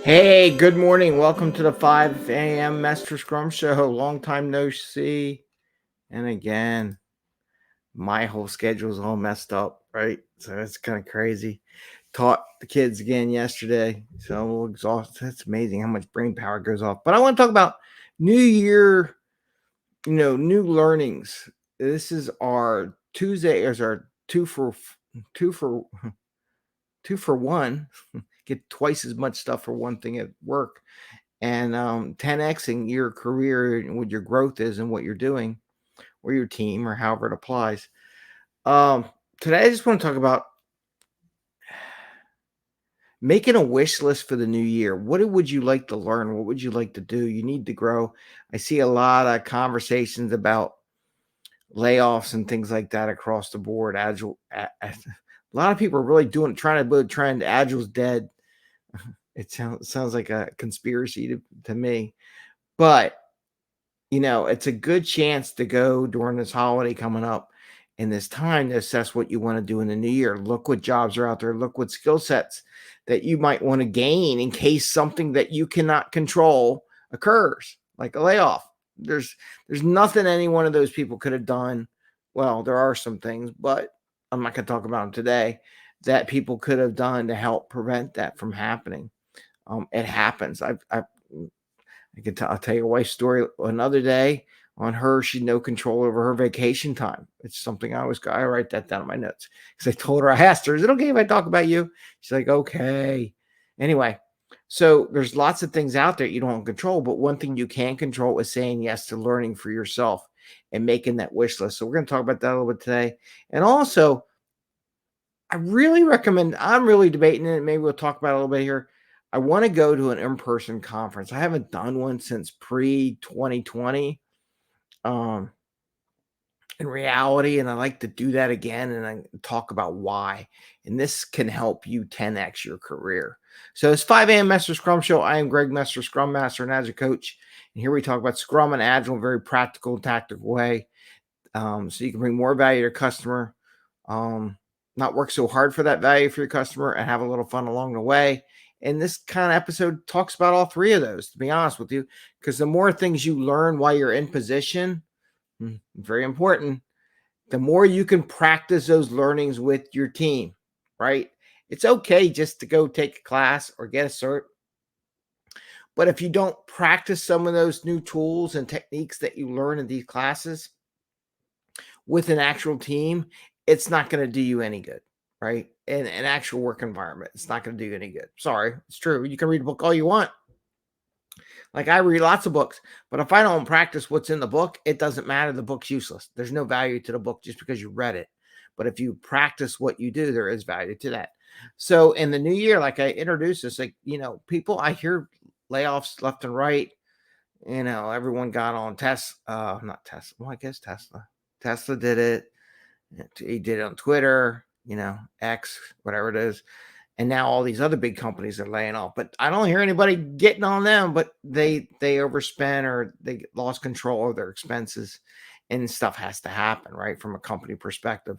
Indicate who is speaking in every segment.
Speaker 1: Hey, good morning. Welcome to the 5 a.m. Mester Scrum Show. Long time no see. And again, my whole schedule's all messed up, right? So it's kind of crazy. Taught the kids again yesterday. So I'm a little exhausted. It's amazing how much brain power goes off. But I want to talk about New Year, new learnings. This is our Tuesday, is our two for 2 for 1. Get twice as much stuff for one thing at work. And 10xing your career and what your growth is and what you're doing, or your team, or however it applies. Today, I just want to talk about making a wish list for the new year. What would you like to learn? What would you like to do? You need to grow. I see a lot of conversations about layoffs and things like that across the board. Agile, a lot of people are really trying to build trend. Agile's dead. It sounds like a conspiracy to me, but it's a good chance to go during this holiday coming up and this time to assess what you want to do in the new year. Look what jobs are out there. Look what skill sets that you might want to gain in case something that you cannot control occurs, like a layoff. There's nothing any one of those people could have done. Well, there are some things, but I'm not going to talk about them today, that people could have done to help prevent that from happening. It happens. I'll tell your wife's story another day. On her, she had no control over her vacation time. It's something I write that down in my notes because I asked her, is it okay if I talk about you? She's like, okay. Anyway, so there's lots of things out there you don't control, but one thing you can control is saying yes to learning for yourself and making that wish list. So we're going to talk about that a little bit today. And also, I really recommend, I'm really debating it. Maybe we'll talk about it a little bit here. I want to go to an in-person conference. I haven't done one since pre-2020. Um, in reality, and I like to do that again and I talk about why. And this can help you 10x your career. So it's 5 a.m. Mester Scrum Show. I am Greg Mester, Scrum Master and Agile Coach. And here we talk about Scrum and Agile in a very practical and tactical way. So you can bring more value to your customer, not work so hard for that value for your customer, and have a little fun along the way. And this kind of episode talks about all three of those, to be honest with you, because the more things you learn while you're in position, very important, the more you can practice those learnings with your team, right? It's okay just to go take a class or get a cert. But if you don't practice some of those new tools and techniques that you learn in these classes with an actual team, it's not going to do you any good, right? In an actual work environment, it's not going to do you any good. Sorry, it's true. You can read a book all you want. Like, I read lots of books, but if I don't practice what's in the book, it doesn't matter. The book's useless. There's no value to the book just because you read it. But if you practice what you do, there is value to that. So in the new year, like I introduced this, people, I hear layoffs left and right. Everyone got on not Tesla. Well, I guess Tesla. Tesla did it. He did it on Twitter, X, whatever it is. And now all these other big companies are laying off. But I don't hear anybody getting on them, but they overspent or they lost control of their expenses, and stuff has to happen, right? From a company perspective,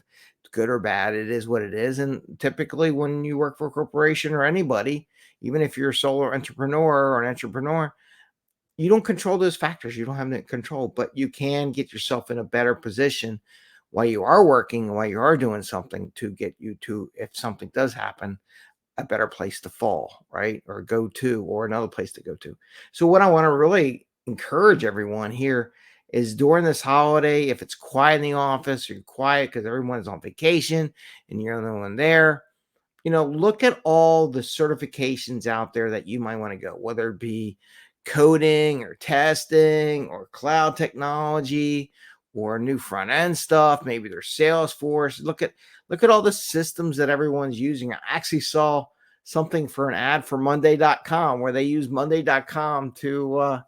Speaker 1: good or bad, it is what it is. And typically when you work for a corporation or anybody, even if you're a solo entrepreneur or an entrepreneur, you don't control those factors. You don't have that control, but you can get yourself in a better position while you are working, while you are doing something, to get you to, if something does happen, a better place to fall, right? Or go to, or another place to go to. So what I want to really encourage everyone here is, during this holiday, if it's quiet in the office, you're quiet because everyone's on vacation and you're the only one there, look at all the certifications out there that you might want to go, whether it be coding or testing or cloud technology or new front end stuff. Maybe there's Salesforce. Look at all the systems that everyone's using. I actually saw something for an ad for Monday.com where they use Monday.com to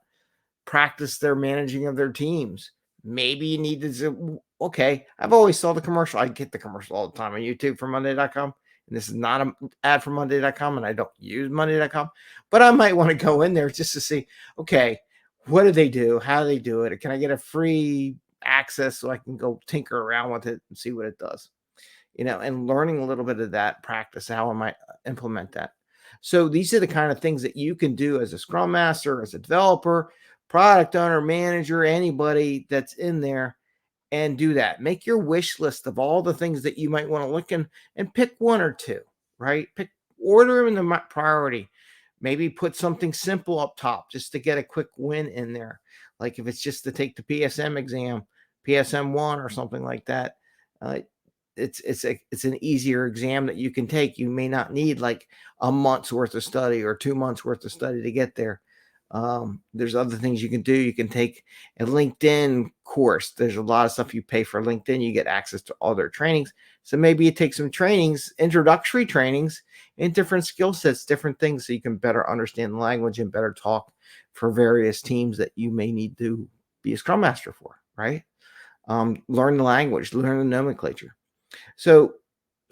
Speaker 1: practice their managing of their teams. Maybe you need to, okay, I've always saw the commercial. I get the commercial all the time on YouTube for Monday.com. And this is not an ad for Monday.com, and I don't use Monday.com, but I might want to go in there just to see, okay, what do they do? How do they do it? Can I get a free access so I can go tinker around with it and see what it does? And learning a little bit of that practice, how I might implement that. So these are the kind of things that you can do as a Scrum Master, as a developer, product owner, manager, anybody that's in there, and do that. Make your wish list of all the things that you might want to look in and pick one or two, right? Order them in the priority. Maybe put something simple up top just to get a quick win in there. Like if it's just to take the PSM exam, PSM1 or something like that. Uh, it's an easier exam that you can take. You may not need like a month's worth of study or 2 months worth of study to get there. There's other things you can do. You can take a LinkedIn course. There's a lot of stuff you pay for LinkedIn. You get access to all their trainings. So maybe you take some trainings, introductory trainings in different skill sets, different things, so you can better understand the language and better talk for various teams that you may need to be a Scrum Master for, right? Learn the language, learn the nomenclature. So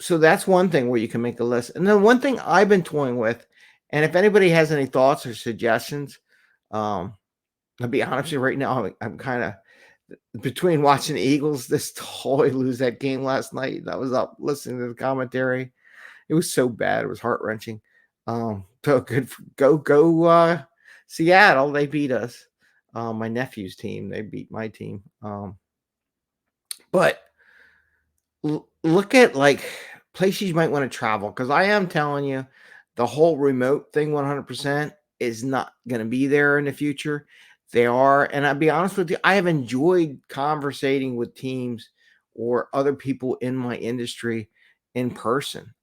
Speaker 1: that's one thing where you can make a list. And then one thing I've been toying with, and if anybody has any thoughts or suggestions, I'll be honest with you right now, I'm kind of between watching the Eagles this totally lose that game last night. I was up listening to the commentary. It was so bad. It was heart-wrenching. So good. Go Seattle. They beat us. My nephew's team. They beat my team. But look at like places you might want to travel, because I am telling you, the whole remote thing 100% is not going to be there in the future. They are, and I'll be honest with you, I have enjoyed conversating with teams or other people in my industry in person.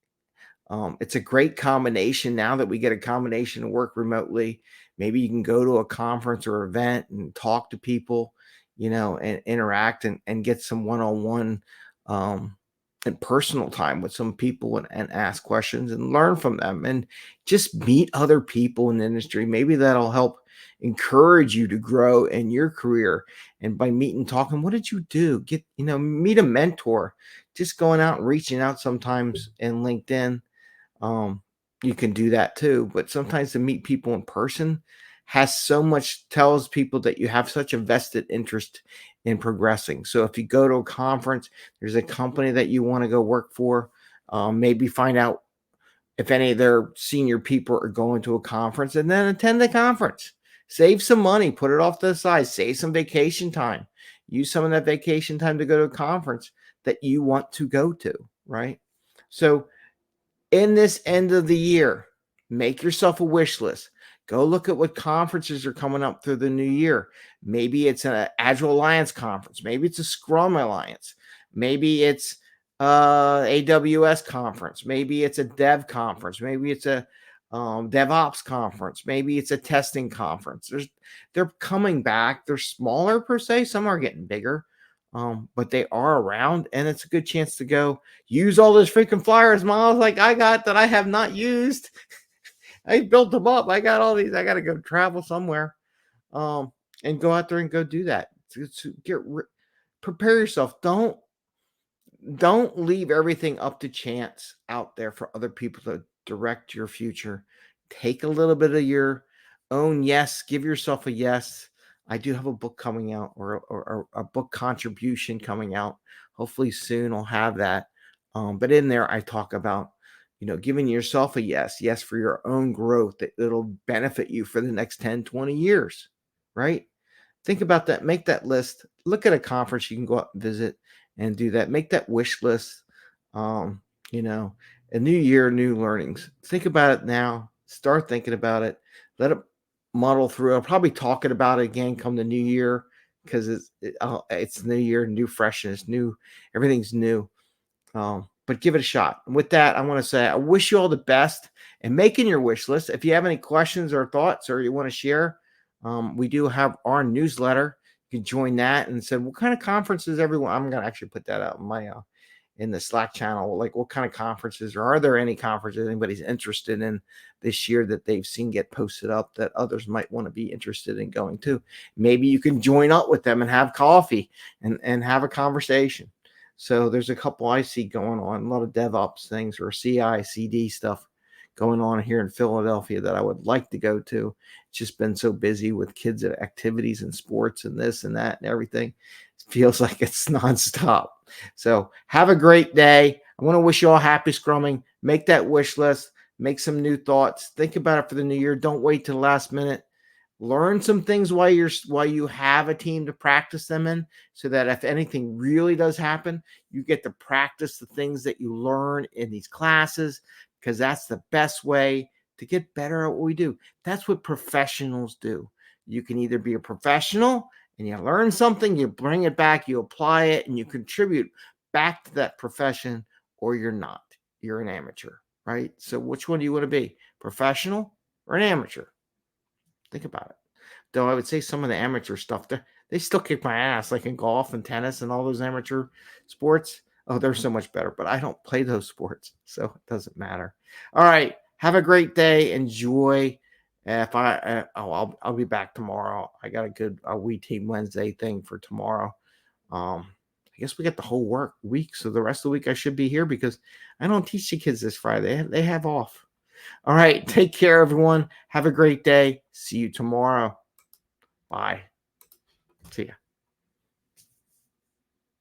Speaker 1: It's a great combination now that we get a combination to work remotely. Maybe you can go to a conference or event and talk to people, and interact and get some one-on-one and personal time with some people and ask questions and learn from them and just meet other people in the industry. Maybe that'll help encourage you to grow in your career. And by meeting, talking, what did you do? Meet a mentor. Just going out and reaching out sometimes in LinkedIn. You can do that too, but sometimes to meet people in person tells people that you have such a vested interest in progressing. So if you go to a conference, there's a company that you want to go work for, maybe find out if any of their senior people are going to a conference, and then attend the conference. Save some money, put it off to the side, save some vacation time. Use some of that vacation time to go to a conference that you want to go to, right? So in this end of the year, make yourself a wish list. Go look at what conferences are coming up through the new year. Maybe it's an Agile Alliance conference. Maybe it's a Scrum Alliance. Maybe it's AWS conference. Maybe it's a dev conference. Maybe it's a DevOps conference. Maybe it's a testing conference. They're coming back. They're smaller per se. Some are getting bigger. But they are around, and it's a good chance to go use all those freaking flyers, Miles, like I got that I have not used. I built them up. I got all these. I got to go travel somewhere, and go out there and go do that. Prepare yourself. Don't leave everything up to chance out there for other people to direct your future. Take a little bit of your own yes. Give yourself a yes. I do have a book coming out, or a book contribution coming out. Hopefully soon I'll have that. But in there, I talk about, giving yourself a yes for your own growth that'll benefit you for the next 10, 20 years, right? Think about that. Make that list. Look at a conference you can go out and visit and do that. Make that wish list. A new year, new learnings. Think about it now. Start thinking about it. Let it muddle through. I'll probably talking about it again come the new year, because it's new year, new freshness, new, everything's new. But give it a shot. And with that, I want to say I wish you all the best in making your wish list. If you have any questions or thoughts, or you want to share, we do have our newsletter. You can join that and say, what kind of conferences everyone? I'm going to actually put that out in my in the Slack channel, like what kind of conferences, or are there any conferences anybody's interested in this year that they've seen get posted up that others might want to be interested in going to? Maybe you can join up with them and have coffee and have a conversation. So there's a couple I see going on, a lot of DevOps things or CI, CD stuff going on here in Philadelphia that I would like to go to. It's just been so busy with kids at activities and sports and this and that and everything. It feels like it's nonstop. So have a great day. I want to wish you all happy scrumming. Make that wish list. make some new thoughts, think about it for the new year. Don't wait till the last minute. Learn some things while you have a team to practice them in, so that if anything really does happen, you get to practice the things that you learn in these classes, because that's the best way to get better at what we do. That's what professionals do. You can either be a professional and you learn something, you bring it back, you apply it, and you contribute back to that profession, or you're not. You're an amateur, right? So which one do you want to be? Professional or an amateur? Think about it. Though I would say some of the amateur stuff, they still kick my ass, like in golf and tennis and all those amateur sports. Oh, they're so much better, but I don't play those sports, so it doesn't matter. All right, have a great day. Enjoy. If I'll be back tomorrow. I got a We Team Wednesday thing for tomorrow. I guess we got the whole week, so the rest of the week I should be here because I don't teach the kids this Friday. They have off. All right, take care, everyone. Have a great day. See you tomorrow. Bye. See ya.